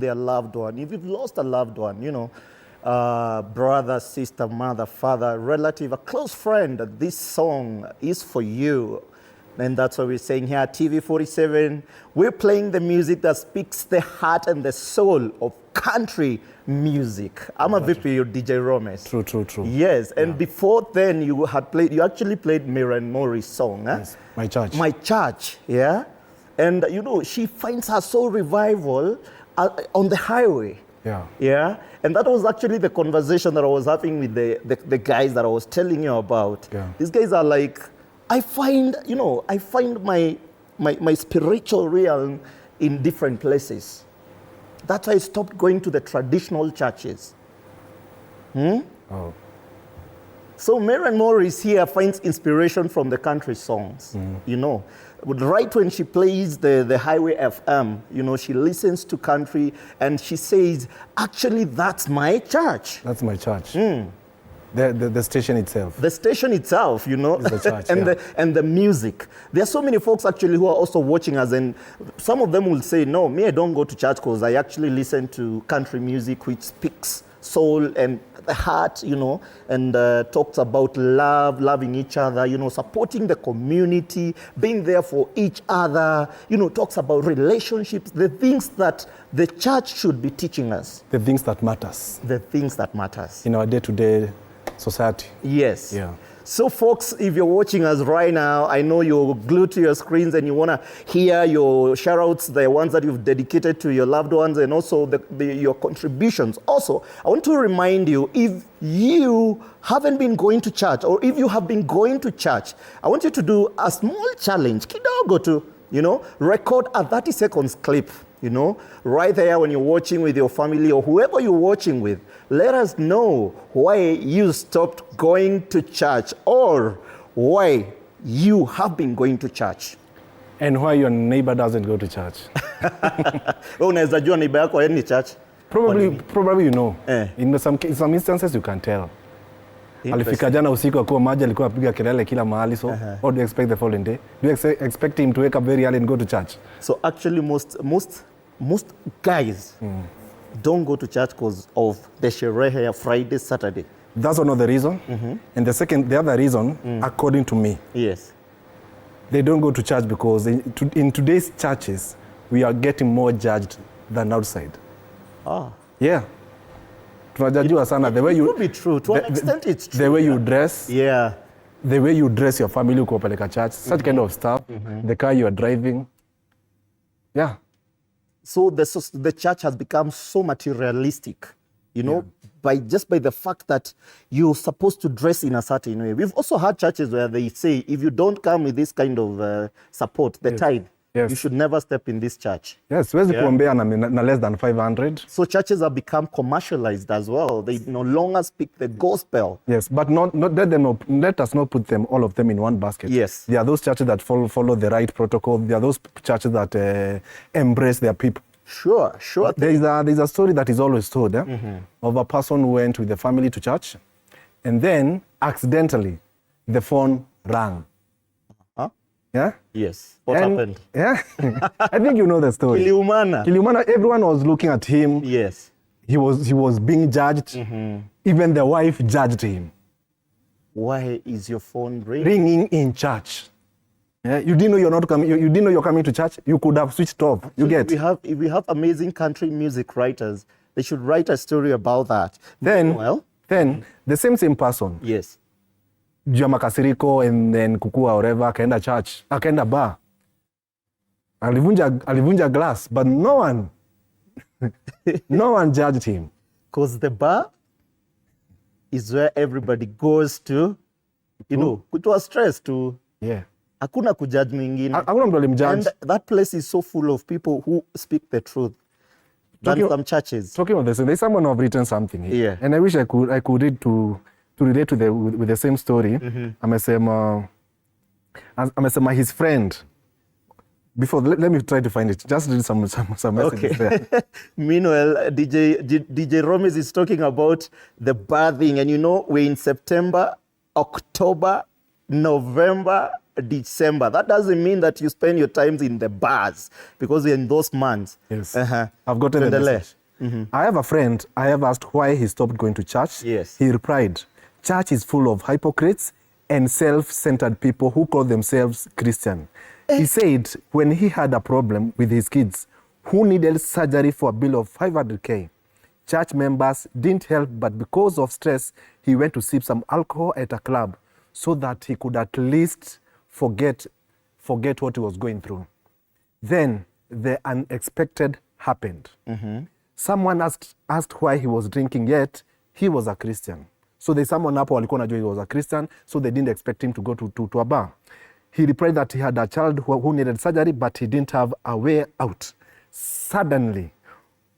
their loved one. If you've lost a loved one, you know, brother, sister, mother, father, relative, a close friend, this song is for you. And that's what we're saying here at TV47. We're playing the music that speaks the heart and the soul of country music. I'm a VP, you're DJ Romes. True. Yes, and before then you actually played Miriam Morris' song. Yes, My Church. My Church, yeah? And you know, she finds her soul revival on the highway. Yeah. And that was actually the conversation that I was having with the guys that I was telling you about. These guys are like, I find my spiritual realm in different places. That's why I stopped going to the traditional churches. So Miriam Morris here finds inspiration from the country songs, you know. Right when she plays the Highway FM, you know, she listens to country and she says, actually, that's my church. That's my church. The station itself. The station itself, you know, the church, and the music. There are so many folks actually who are also watching us, and some of them will say, no, me, I don't go to church because I actually listen to country music which speaks soul and the heart, you know, and talks about love, loving each other, you know, supporting the community, being there for each other, you know, talks about relationships, the things that the church should be teaching us. The things that matters. The things that matters. In our day-to-day society. Yes. Yeah. So folks, if you're watching us right now, I know you're glued to your screens and you want to hear your shout-outs, the ones that you've dedicated to your loved ones, and also your contributions. Also, I want to remind you, if you haven't been going to church, or if you have been going to church, I want you to do a small challenge. Kidogo to, you know, record a 30 seconds clip, you know, right there when you're watching with your family or whoever you're watching with. Let us know why you stopped going to church or why you have been going to church. And why your neighbor doesn't go to church. Unaweza jua neighbor yako haendi church? Probably you know. In some instances you can tell. Alifika jana usiku akuwa maji alikuwa apiga kelele kila mahali, so what do you expect the following day? Do you expect him to wake up very early and go to church? So actually most guys don't go to church because of the sherehe Friday, Saturday. That's one of the reason. And the other reason, according to me, yes, they don't go to church because in today's churches, we are getting more judged than outside. Yeah. Tunajajua sana the way you. It could be true. To an extent, it's true. The way you dress. Yeah. The way you dress your family kuwapeleka church, such kind of stuff. The car you are driving. Yeah. So the church has become so materialistic, you know, by the fact that you're supposed to dress in a certain way. We've also had churches where they say, if you don't come with this kind of support, the tithe, you should never step in this church. Yes, where's the kuombea na less than 500? So churches have become commercialized as well. They no longer speak the gospel. Yes, but let us not put all of them in one basket. Yes. There are those churches that follow the right protocol. There are those churches that embrace their people. Sure. There's a story that is always told of a person who went with the family to church, and then accidentally the phone rang. Yeah? Yes. What happened? Yeah. I think you know the story. Kiliumana. Everyone was looking at him. Yes. He was being judged. Even the wife judged him. Why is your phone ringing? Ringing in church. Yeah? You didn't know you're not coming. You didn't know you're coming to church. You could have switched off. Actually, you get. If we have amazing country music writers, they should write a story about that. Then the same person. Yes. Juu ya makasiriko and then kukua whatever, akaenda church, akaenda bar. Alivunja glass, but no one judged him. Because the bar is where everybody goes to, you know, kutoa stress to. Yeah. Hakuna kujudge mwingine. Hakuna mtu alimjudge. And that place is so full of people who speak the truth. Than some churches. Talking of this, there's someone who have written something here. Yeah. And I wish I could read to relate with the same story. Amesema his friend. Before, let me try to find it. Just read some messages there. Meanwhile, DJ Romes is talking about the birthing, and you know, we're in September, October, November, December. That doesn't mean that you spend your times in the bars because you're in those months. Yes. I've gotten the message. I have a friend, I have asked why he stopped going to church. Yes. He replied, church is full of hypocrites and self-centered people who call themselves Christian. He said when he had a problem with his kids who needed surgery for a bill of 500K, church members didn't help, but because of stress, he went to sip some alcohol at a club so that he could at least forget what he was going through. Then the unexpected happened. Someone asked why he was drinking, yet he was a Christian. So there's someone hapo walikuwa najua he was a Christian, so they didn't expect him to go to a bar. He replied that he had a child who needed surgery, but he didn't have a way out. Suddenly,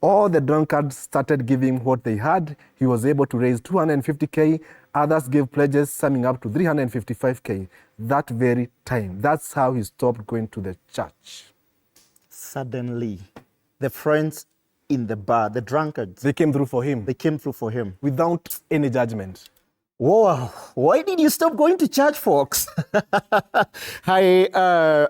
all the drunkards started giving what they had. He was able to raise 250K. Others gave pledges summing up to 355K that very time. That's how he stopped going to the church. Suddenly, the friends in the bar, the drunkards, they came through for him. They came through for him. Without any judgment. Wow. Why did you stop going to church, folks? Hi,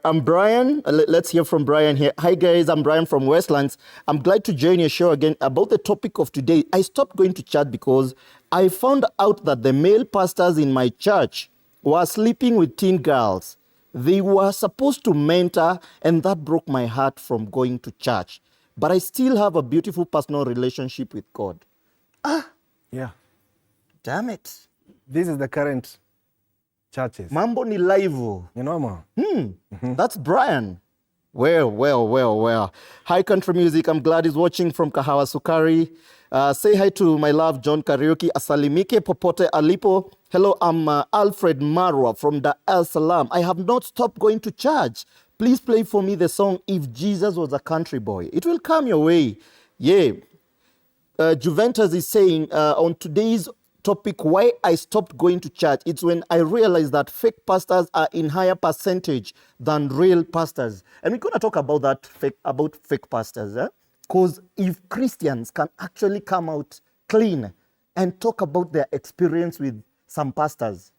I'm Brian. Let's hear from Brian here. Hi, guys. I'm Brian from Westlands. I'm glad to join your show again about the topic of today. I stopped going to church because I found out that the male pastors in my church were sleeping with teen girls. They were supposed to mentor, and that broke my heart from going to church. But I still have a beautiful personal relationship with God. Yeah. Damn it. This is the current churches. Mambo ni live. You know, ma. That's Brian. Well. Hi, Country Music. I'm glad he's watching from Kahawa Sukari. Say hi to my love, John Karaoke. Asalimike Popote Alipo. Hello, I'm Alfred Marwa from Dar es Salaam. I have not stopped going to church. Please play for me the song, If Jesus Was a Country Boy. It will come your way. Yeah. Juventus is saying on today's topic, why I stopped going to church. It's when I realized that fake pastors are in higher percentage than real pastors. And we're going to talk about that, fake pastors. Because if Christians can actually come out clean and talk about their experience with some pastors,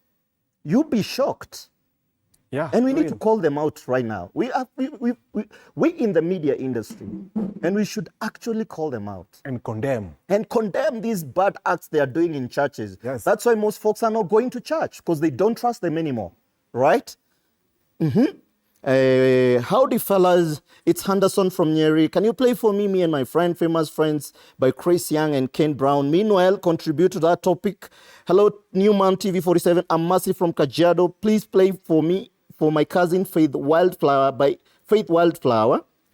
you'll be shocked. Yeah, and we need to call them out right now. We in the media industry, and we should actually call them out. And condemn. And condemn these bad acts they are doing in churches. Yes. That's why most folks are not going to church, because they don't trust them anymore, right? Howdy, fellas. It's Henderson from Nyeri. Can you play for me and my friend, Famous Friends by Chris Young and Ken Brown? Meanwhile, contribute to that topic. Hello, Newman TV47. I'm Mercy from Kajiado. Please play for me for my cousin Faith Wildflower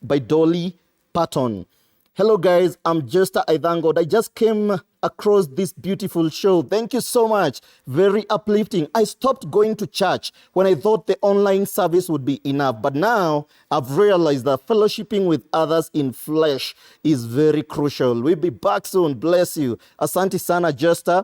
by Dolly Parton. Hello guys, I'm Jester Aidangod. I just came across this beautiful show. Thank you so much. Very uplifting. I stopped going to church when I thought the online service would be enough. But now I've realized that fellowshipping with others in flesh is very crucial. We'll be back soon. Bless you. Asante sana, Jester.